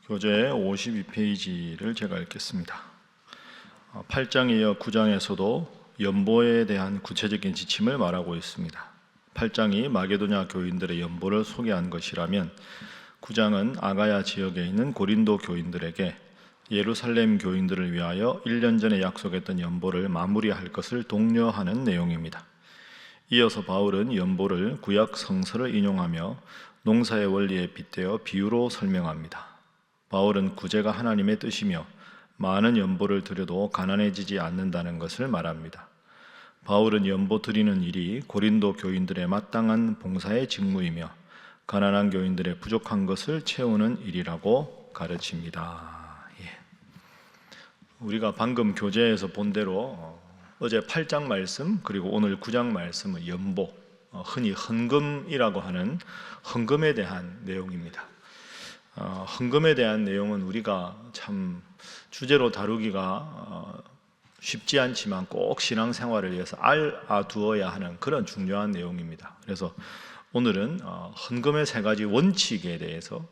교재 52페이지를 제가 읽겠습니다. 8장에 이어 9장에서도 연보에 대한 구체적인 지침을 말하고 있습니다. 8장이 마게도냐 교인들의 연보를 소개한 것이라면 9장은 아가야 지역에 있는 고린도 교인들에게 예루살렘 교인들을 위하여 1년 전에 약속했던 연보를 마무리할 것을 독려하는 내용입니다. 이어서 바울은 연보를 구약 성서를 인용하며 농사의 원리에 빗대어 비유로 설명합니다. 바울은 구제가 하나님의 뜻이며 많은 연보를 드려도 가난해지지 않는다는 것을 말합니다. 바울은 연보 드리는 일이 고린도 교인들의 마땅한 봉사의 직무이며 가난한 교인들의 부족한 것을 채우는 일이라고 가르칩니다. 우리가 방금 교재에서 본 대로 어제 8장 말씀 그리고 오늘 9장 말씀은 연보, 흔히 헌금이라고 하는 헌금에 대한 내용입니다. 헌금에 대한 내용은 우리가 참 주제로 다루기가 쉽지 않지만 꼭 신앙생활을 위해서 알아두어야 하는 그런 중요한 내용입니다. 그래서 오늘은 헌금의 세 가지 원칙에 대해서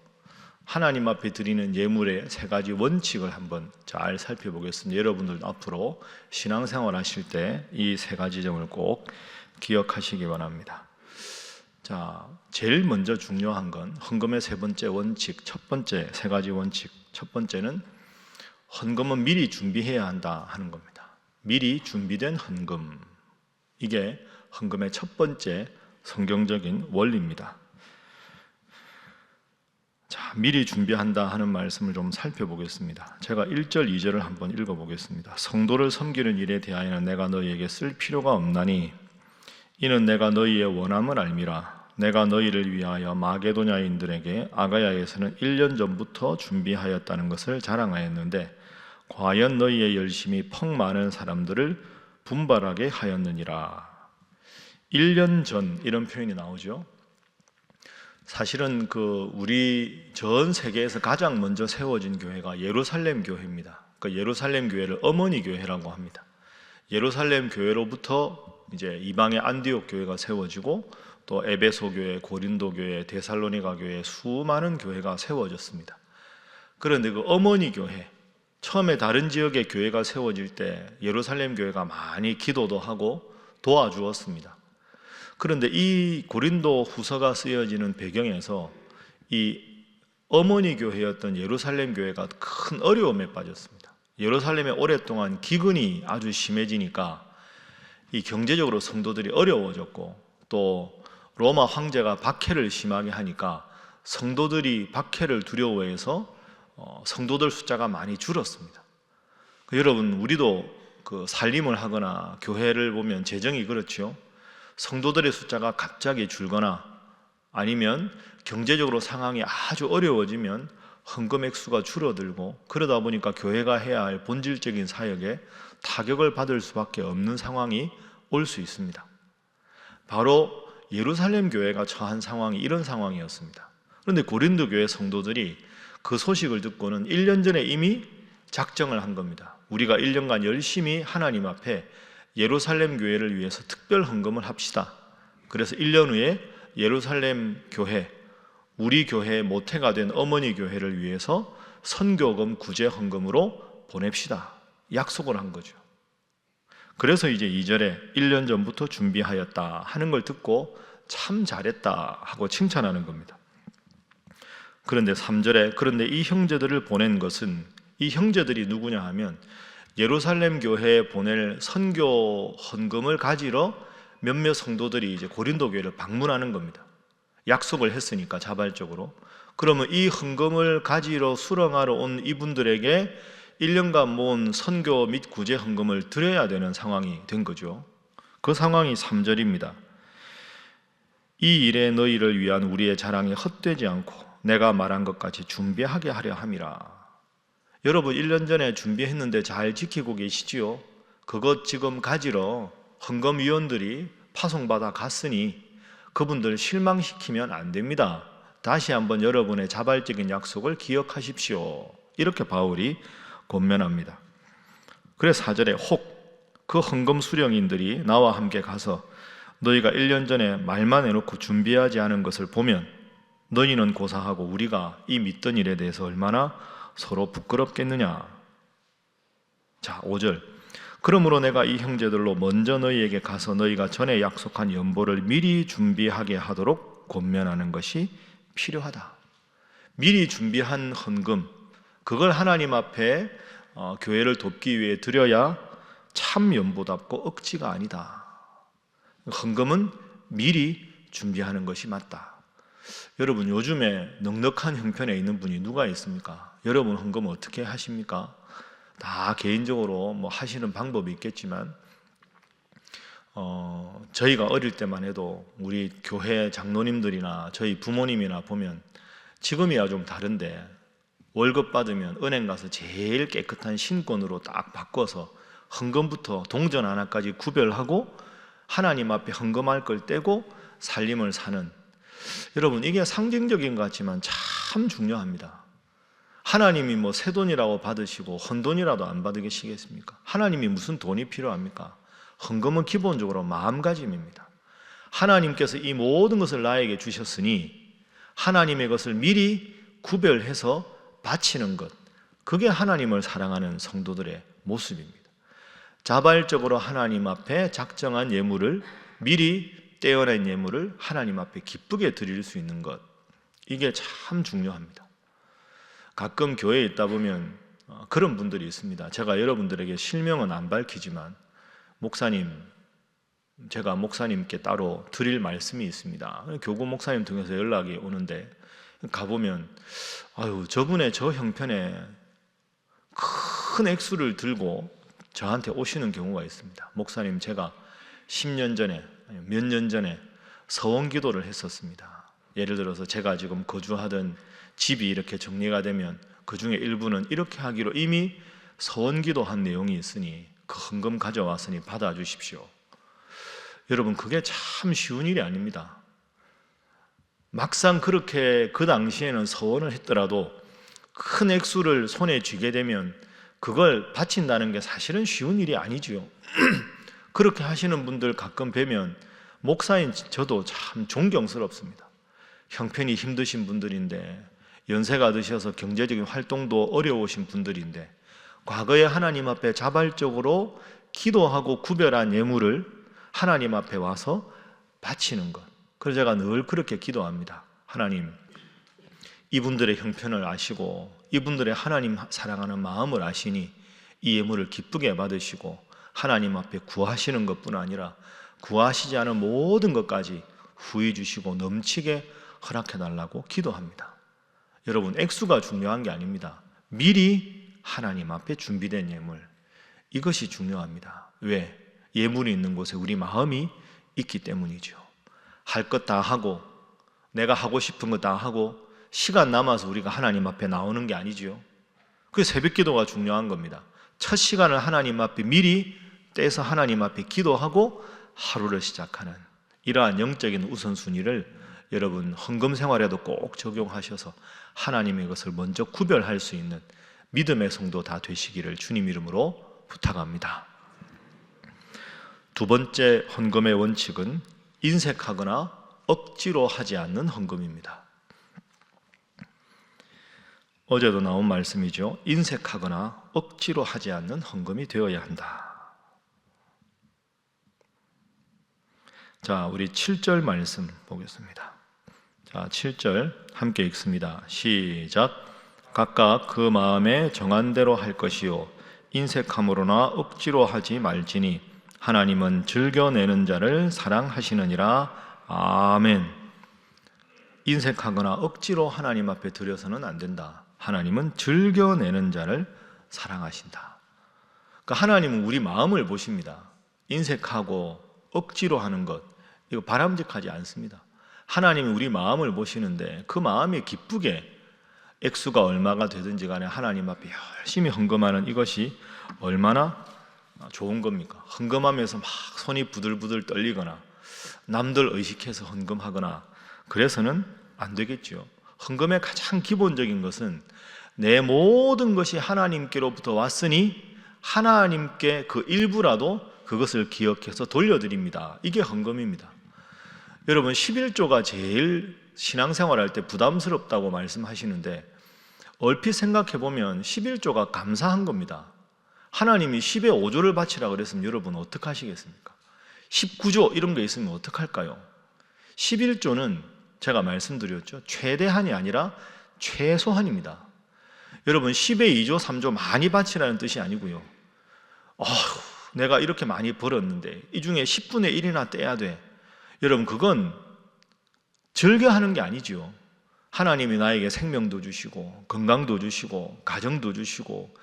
하나님 앞에 드리는 예물의 세 가지 원칙을 한번 잘 살펴보겠습니다. 여러분들도 앞으로 신앙생활 하실 때 이 세 가지 점을 꼭 기억하시기 바랍니다. 자, 제일 먼저 중요한 건 헌금의 세 번째 원칙, 첫 번째 세 가지 원칙. 첫 번째는 헌금은 미리 준비해야 한다 하는 겁니다. 미리 준비된 헌금. 이게 헌금의 첫 번째 성경적인 원리입니다. 자, 미리 준비한다 하는 말씀을 좀 살펴보겠습니다. 제가 1절, 2절을 한번 읽어보겠습니다. 성도를 섬기는 일에 대하여는 내가 너희에게 쓸 필요가 없나니 이는 내가 너희의 원함을 알미라. 내가 너희를 위하여 마게도냐인들에게 아가야에서는 1년 전부터 준비하였다는 것을 자랑하였는데 과연 너희의 열심이 펑 많은 사람들을 분발하게 하였느니라. 1년 전 이런 표현이 나오죠. 사실은 우리 전 세계에서 가장 먼저 세워진 교회가 예루살렘 교회입니다. 그 예루살렘 교회를 어머니 교회라고 합니다. 예루살렘 교회로부터 이제 이방의 안디옥 교회가 세워지고 또 에베소 교회, 고린도 교회, 데살로니가 교회 수많은 교회가 세워졌습니다. 그런데 그 어머니 교회, 처음에 다른 지역의 교회가 세워질 때 예루살렘 교회가 많이 기도도 하고 도와주었습니다. 그런데 이 고린도 후서가 쓰여지는 배경에서 이 어머니 교회였던 예루살렘 교회가 큰 어려움에 빠졌습니다. 예루살렘에 오랫동안 기근이 아주 심해지니까 이 경제적으로 성도들이 어려워졌고 또 로마 황제가 박해를 심하게 하니까 성도들이 박해를 두려워해서 성도들 숫자가 많이 줄었습니다. 여러분, 우리도 살림을 하거나 교회를 보면 재정이 그렇죠. 성도들의 숫자가 갑자기 줄거나 아니면 경제적으로 상황이 아주 어려워지면 헌금 액수가 줄어들고 그러다 보니까 교회가 해야 할 본질적인 사역에 타격을 받을 수밖에 없는 상황이 올 수 있습니다. 바로 예루살렘 교회가 처한 상황이 이런 상황이었습니다. 그런데 고린도 교회 성도들이 그 소식을 듣고는 1년 전에 이미 작정을 한 겁니다. 우리가 1년간 열심히 하나님 앞에 예루살렘 교회를 위해서 특별 헌금을 합시다. 그래서 1년 후에 예루살렘 교회, 우리 교회의 모태가 된 어머니 교회를 위해서 선교금 구제 헌금으로 보냅시다. 약속을 한 거죠. 그래서 이제 2절에 1년 전부터 준비하였다 하는 걸 듣고 참 잘했다 하고 칭찬하는 겁니다. 그런데 3절에 그런데 이 형제들을 보낸 것은 이 형제들이 누구냐 하면 예루살렘 교회에 보낼 선교 헌금을 가지러 몇몇 성도들이 이제 고린도 교회를 방문하는 겁니다. 약속을 했으니까 자발적으로. 그러면 이 헌금을 가지러 수령하러 온 이분들에게 1년간 모은 선교 및 구제 헌금을 드려야 되는 상황이 된 거죠. 그 상황이 3절입니다. 이 일에 너희를 위한 우리의 자랑이 헛되지 않고 내가 말한 것 같이 준비하게 하려 함이라. 여러분 1년 전에 준비했는데 잘 지키고 계시지요? 그것 지금 가지러 헌금위원들이 파송받아 갔으니 그분들 실망시키면 안 됩니다. 다시 한번 여러분의 자발적인 약속을 기억하십시오. 이렇게 바울이 권면합니다. 그래서 4절에 혹 그 헌금 수령인들이 나와 함께 가서 너희가 1년 전에 말만 해놓고 준비하지 않은 것을 보면 너희는 고사하고 우리가 이 믿던 일에 대해서 얼마나 서로 부끄럽겠느냐. 자, 5절. 그러므로 내가 이 형제들로 먼저 너희에게 가서 너희가 전에 약속한 연보를 미리 준비하게 하도록 권면하는 것이 필요하다. 미리 준비한 헌금, 그걸 하나님 앞에 교회를 돕기 위해 드려야 참 연보답고 억지가 아니다. 헌금은 미리 준비하는 것이 맞다. 여러분, 요즘에 넉넉한 형편에 있는 분이 누가 있습니까? 여러분 헌금 어떻게 하십니까? 다 개인적으로 뭐 하시는 방법이 있겠지만 저희가 어릴 때만 해도 우리 교회 장로님들이나 저희 부모님이나 보면 지금이야 좀 다른데 월급 받으면 은행 가서 제일 깨끗한 신권으로 딱 바꿔서 헌금부터 동전 하나까지 구별하고 하나님 앞에 헌금할 걸 떼고 살림을 사는, 여러분 이게 상징적인 것 같지만 참 중요합니다. 하나님이 뭐 새돈이라고 받으시고 헌돈이라도 안 받으시겠습니까? 하나님이 무슨 돈이 필요합니까? 헌금은 기본적으로 마음가짐입니다. 하나님께서 이 모든 것을 나에게 주셨으니 하나님의 것을 미리 구별해서 바치는 것, 그게 하나님을 사랑하는 성도들의 모습입니다. 자발적으로 하나님 앞에 작정한 예물을, 미리 떼어낸 예물을 하나님 앞에 기쁘게 드릴 수 있는 것, 이게 참 중요합니다. 가끔 교회에 있다 보면 그런 분들이 있습니다. 제가 여러분들에게 실명은 안 밝히지만 목사님, 제가 목사님께 따로 드릴 말씀이 있습니다. 교구 목사님 통해서 연락이 오는데 가보면 저분의 저 형편에 큰 액수를 들고 저한테 오시는 경우가 있습니다. 목사님, 제가 10년 전에 몇 년 전에 서원 기도를 했었습니다. 예를 들어서 제가 지금 거주하던 집이 이렇게 정리가 되면 그 중에 일부는 이렇게 하기로 이미 서원 기도한 내용이 있으니 그 헌금 가져왔으니 받아주십시오. 여러분, 그게 참 쉬운 일이 아닙니다. 막상 그렇게 그 당시에는 서원을 했더라도 큰 액수를 손에 쥐게 되면 그걸 바친다는 게 사실은 쉬운 일이 아니죠. 그렇게 하시는 분들 가끔 뵈면 목사인 저도 참 존경스럽습니다. 형편이 힘드신 분들인데, 연세가 드셔서 경제적인 활동도 어려우신 분들인데 과거에 하나님 앞에 자발적으로 기도하고 구별한 예물을 하나님 앞에 와서 바치는 것, 그래서 제가 늘 그렇게 기도합니다. 하나님, 이분들의 형편을 아시고 이분들의 하나님 사랑하는 마음을 아시니 이 예물을 기쁘게 받으시고 하나님 앞에 구하시는 것뿐 아니라 구하시지 않은 모든 것까지 후히 주시고 넘치게 허락해달라고 기도합니다. 여러분, 액수가 중요한 게 아닙니다. 미리 하나님 앞에 준비된 예물, 이것이 중요합니다. 왜? 예물이 있는 곳에 우리 마음이 있기 때문이죠. 할 것 다 하고 내가 하고 싶은 거 다 하고 시간 남아서 우리가 하나님 앞에 나오는 게 아니죠. 그게 새벽 기도가 중요한 겁니다. 첫 시간을 하나님 앞에 미리 떼서 하나님 앞에 기도하고 하루를 시작하는 이러한 영적인 우선순위를 여러분 헌금 생활에도 꼭 적용하셔서 하나님의 것을 먼저 구별할 수 있는 믿음의 성도 다 되시기를 주님 이름으로 부탁합니다. 두 번째 헌금의 원칙은 인색하거나 억지로 하지 않는 헌금입니다. 어제도 나온 말씀이죠. 인색하거나 억지로 하지 않는 헌금이 되어야 한다. 자, 우리 7절 말씀 보겠습니다. 자, 7절 함께 읽습니다. 시작. 각각 그 마음에 정한 대로 할 것이요 인색함으로나 억지로 하지 말지니 하나님은 즐겨내는 자를 사랑하시느니라. 아멘. 인색하거나 억지로 하나님 앞에 드려서는 안 된다. 하나님은 즐겨내는 자를 사랑하신다. 그러니까 하나님은 우리 마음을 보십니다. 인색하고 억지로 하는 것, 이거 바람직하지 않습니다. 하나님이 우리 마음을 보시는데 그 마음이 기쁘게 액수가 얼마가 되든지 간에 하나님 앞에 열심히 헌금하는 이것이 얼마나 좋은 겁니까? 헌금하면서 막 손이 부들부들 떨리거나 남들 의식해서 헌금하거나 그래서는 안 되겠죠. 헌금의 가장 기본적인 것은 내 모든 것이 하나님께로부터 왔으니 하나님께 그 일부라도 그것을 기억해서 돌려드립니다. 이게 헌금입니다. 여러분, 11조가 제일 신앙생활할 때 부담스럽다고 말씀하시는데 얼핏 생각해보면 11조가 감사한 겁니다. 하나님이 10의 5조를 바치라 그랬으면 여러분 어떻게 하시겠습니까? 19조 이런 게 있으면 어떡할까요? 11조는 제가 말씀드렸죠. 최대한이 아니라 최소한입니다. 여러분 10의 2조, 3조 많이 바치라는 뜻이 아니고요. 내가 이렇게 많이 벌었는데 이 중에 10분의 1이나 떼야 돼. 여러분 그건 즐겨하는 게 아니죠. 하나님이 나에게 생명도 주시고 건강도 주시고 가정도 주시고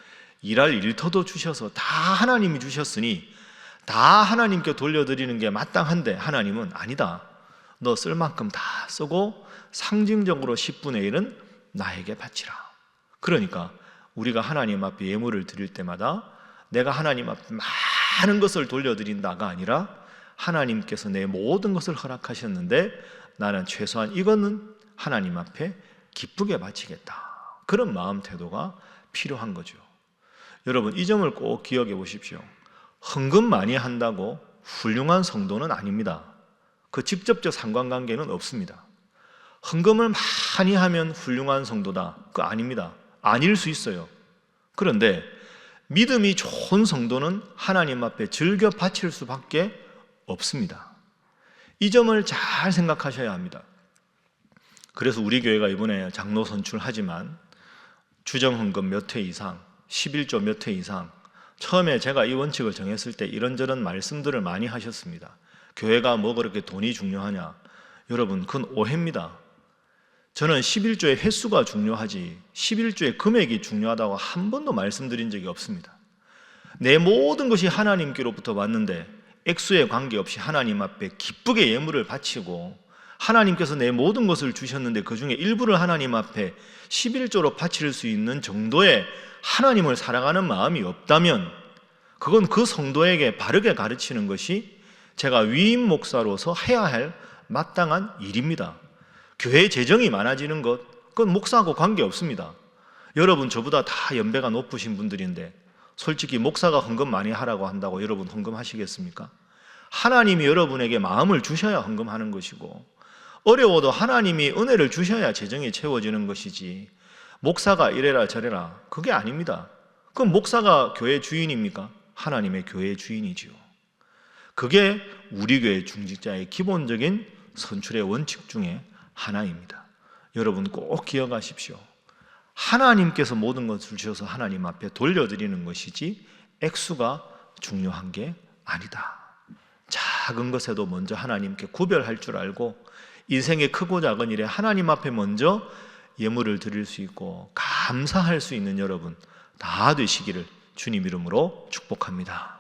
일할 일터도 주셔서 다 하나님이 주셨으니 다 하나님께 돌려드리는 게 마땅한데 하나님은 아니다. 너 쓸 만큼 다 쓰고 상징적으로 10분의 1은 나에게 바치라. 그러니까 우리가 하나님 앞에 예물을 드릴 때마다 내가 하나님 앞에 많은 것을 돌려드린다가 아니라 하나님께서 내 모든 것을 허락하셨는데 나는 최소한 이거는 하나님 앞에 기쁘게 바치겠다. 그런 마음 태도가 필요한 거죠. 여러분 이 점을 꼭 기억해 보십시오. 헌금 많이 한다고 훌륭한 성도는 아닙니다. 그 직접적 상관관계는 없습니다. 헌금을 많이 하면 훌륭한 성도다. 그거 아닙니다. 아닐 수 있어요. 그런데 믿음이 좋은 성도는 하나님 앞에 즐겨 바칠 수밖에 없습니다. 이 점을 잘 생각하셔야 합니다. 그래서 우리 교회가 이번에 장로 선출하지만 주정헌금 몇 회 이상, 11조 몇 회 이상, 처음에 제가 이 원칙을 정했을 때 이런저런 말씀들을 많이 하셨습니다. 교회가 뭐 그렇게 돈이 중요하냐? 여러분 그건 오해입니다. 저는 11조의 횟수가 중요하지 11조의 금액이 중요하다고 한 번도 말씀드린 적이 없습니다. 내 모든 것이 하나님께로부터 왔는데 액수에 관계없이 하나님 앞에 기쁘게 예물을 바치고 하나님께서 내 모든 것을 주셨는데 그 중에 일부를 하나님 앞에 11조로 바칠 수 있는 정도의 하나님을 사랑하는 마음이 없다면 그건 그 성도에게 바르게 가르치는 것이 제가 위임 목사로서 해야 할 마땅한 일입니다. 교회 재정이 많아지는 것, 그건 목사하고 관계없습니다. 여러분 저보다 다 연배가 높으신 분들인데 솔직히 목사가 헌금 많이 하라고 한다고 여러분 헌금하시겠습니까? 하나님이 여러분에게 마음을 주셔야 헌금하는 것이고 어려워도 하나님이 은혜를 주셔야 재정이 채워지는 것이지 목사가 이래라 저래라 그게 아닙니다. 그럼 목사가 교회 주인입니까? 하나님의 교회 주인이지요. 그게 우리 교회 중직자의 기본적인 선출의 원칙 중에 하나입니다. 여러분 꼭 기억하십시오. 하나님께서 모든 것을 주셔서 하나님 앞에 돌려드리는 것이지 액수가 중요한 게 아니다. 작은 것에도 먼저 하나님께 구별할 줄 알고 인생의 크고 작은 일에 하나님 앞에 먼저 예물을 드릴 수 있고 감사할 수 있는 여러분 다 되시기를 주님 이름으로 축복합니다.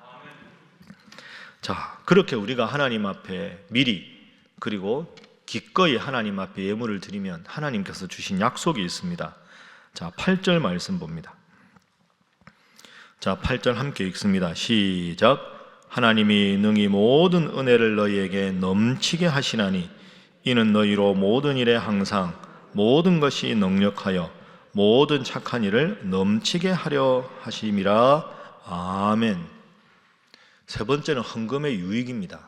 자, 그렇게 우리가 하나님 앞에 미리 그리고 기꺼이 하나님 앞에 예물을 드리면 하나님께서 주신 약속이 있습니다. 자, 8절 말씀 봅니다. 자, 8절 함께 읽습니다. 시작. 하나님이 능히 모든 은혜를 너희에게 넘치게 하시나니 이는 너희로 모든 일에 항상 모든 것이 넉넉하여 모든 착한 일을 넘치게 하려 하심이라. 아멘. 세 번째는 헌금의 유익입니다.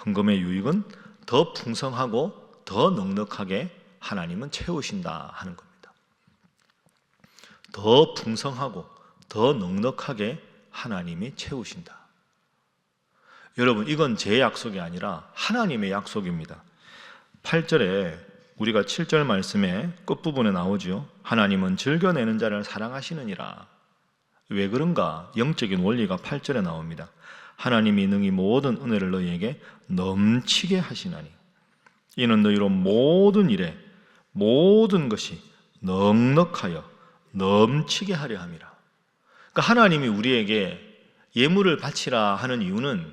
헌금의 유익은 더 풍성하고 더 넉넉하게 하나님은 채우신다 하는 겁니다. 더 풍성하고 더 넉넉하게 하나님이 채우신다. 여러분 이건 제 약속이 아니라 하나님의 약속입니다. 8절에 우리가 7절 말씀의 끝부분에 나오죠. 하나님은 즐겨내는 자를 사랑하시느니라. 왜 그런가? 영적인 원리가 8절에 나옵니다. 하나님이 능히 모든 은혜를 너희에게 넘치게 하시나니 이는 너희로 모든 일에 모든 것이 넉넉하여 넘치게 하려 함이라. 그러니까 하나님이 우리에게 예물을 바치라 하는 이유는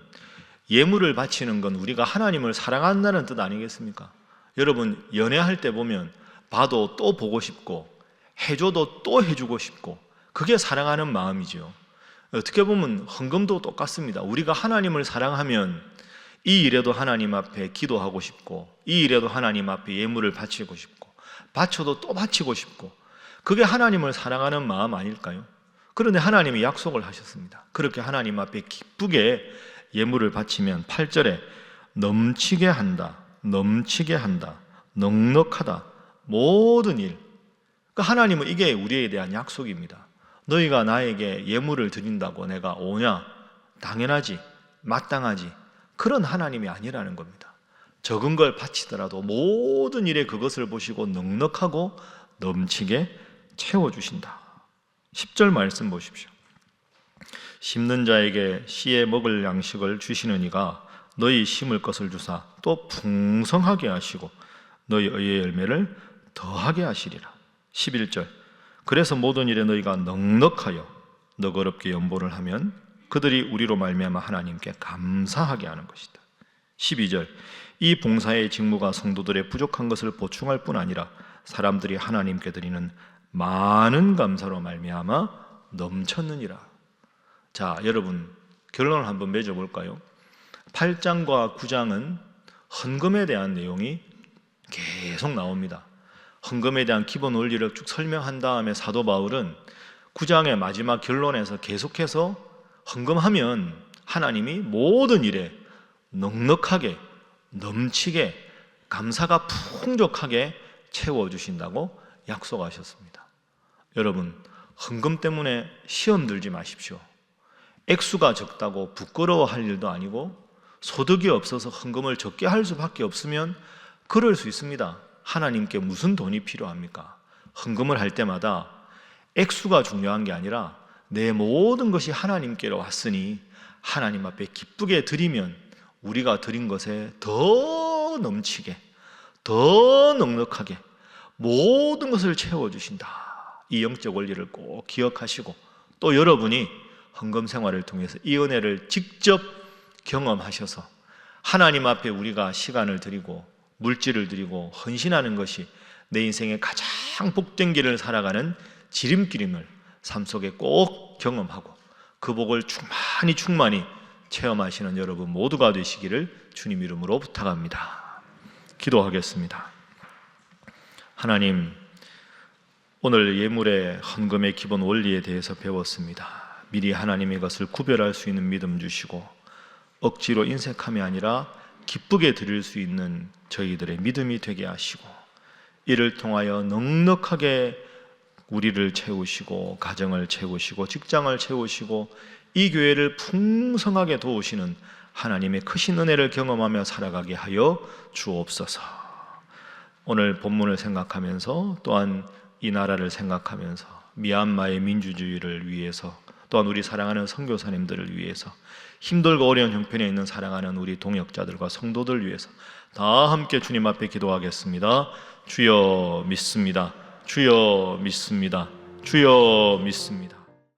예물을 바치는 건 우리가 하나님을 사랑한다는 뜻 아니겠습니까? 여러분 연애할 때 보면 봐도 또 보고 싶고 해줘도 또 해주고 싶고 그게 사랑하는 마음이죠. 어떻게 보면 헌금도 똑같습니다. 우리가 하나님을 사랑하면 이 일에도 하나님 앞에 기도하고 싶고 이 일에도 하나님 앞에 예물을 바치고 싶고 바쳐도 또 바치고 싶고 그게 하나님을 사랑하는 마음 아닐까요? 그런데 하나님이 약속을 하셨습니다. 그렇게 하나님 앞에 기쁘게 예물을 바치면 8절에 넘치게 한다, 넘치게 한다, 넉넉하다. 모든 일. 그러니까 하나님은 이게 우리에 대한 약속입니다. 너희가 나에게 예물을 드린다고 내가 오냐? 당연하지. 마땅하지. 그런 하나님이 아니라는 겁니다. 적은 걸 바치더라도 모든 일에 그것을 보시고 넉넉하고 넘치게 채워주신다. 10절 말씀 보십시오. 심는 자에게 씨에 먹을 양식을 주시는 이가 너희 심을 것을 주사 또 풍성하게 하시고 너희 의의 열매를 더하게 하시리라. 11절. 그래서 모든 일에 너희가 넉넉하여 너그럽게 연보를 하면 그들이 우리로 말미암아 하나님께 감사하게 하는 것이다. 12절. 이 봉사의 직무가 성도들의 부족한 것을 보충할 뿐 아니라 사람들이 하나님께 드리는 많은 감사로 말미암아 넘쳤느니라. 자, 여러분 결론을 한번 맺어볼까요? 8장과 9장은 헌금에 대한 내용이 계속 나옵니다. 헌금에 대한 기본 원리를 쭉 설명한 다음에 사도 바울은 9장의 마지막 결론에서 계속해서 헌금하면 하나님이 모든 일에 넉넉하게 넘치게 감사가 풍족하게 채워주신다고 약속하셨습니다. 여러분, 헌금 때문에 시험 들지 마십시오. 액수가 적다고 부끄러워할 일도 아니고 소득이 없어서 헌금을 적게 할 수밖에 없으면 그럴 수 있습니다. 하나님께 무슨 돈이 필요합니까? 헌금을 할 때마다 액수가 중요한 게 아니라 내 모든 것이 하나님께로 왔으니 하나님 앞에 기쁘게 드리면 우리가 드린 것에 더 넘치게, 더 넉넉하게 모든 것을 채워주신다. 이 영적 원리를 꼭 기억하시고 또 여러분이 헌금 생활을 통해서 이 은혜를 직접 경험하셔서 하나님 앞에 우리가 시간을 드리고 물질을 드리고 헌신하는 것이 내 인생의 가장 복된 길을 살아가는 지름길임을 삶 속에 꼭 경험하고 그 복을 충만히 체험하시는 여러분 모두가 되시기를 주님 이름으로 부탁합니다. 기도하겠습니다. 하나님, 오늘 예물의 헌금의 기본 원리에 대해서 배웠습니다. 미리 하나님의 것을 구별할 수 있는 믿음 주시고 억지로 인색함이 아니라 기쁘게 드릴 수 있는 저희들의 믿음이 되게 하시고 이를 통하여 넉넉하게 우리를 채우시고 가정을 채우시고 직장을 채우시고 이 교회를 풍성하게 도우시는 하나님의 크신 은혜를 경험하며 살아가게 하여 주옵소서. 오늘 본문을 생각하면서 또한 이 나라를 생각하면서 미얀마의 민주주의를 위해서 또한 우리 사랑하는 선교사님들을 위해서 힘들고 어려운 형편에 있는 사랑하는 우리 동역자들과 성도들 위해서 다 함께 주님 앞에 기도하겠습니다. 주여 믿습니다. 주여 믿습니다. 주여 믿습니다.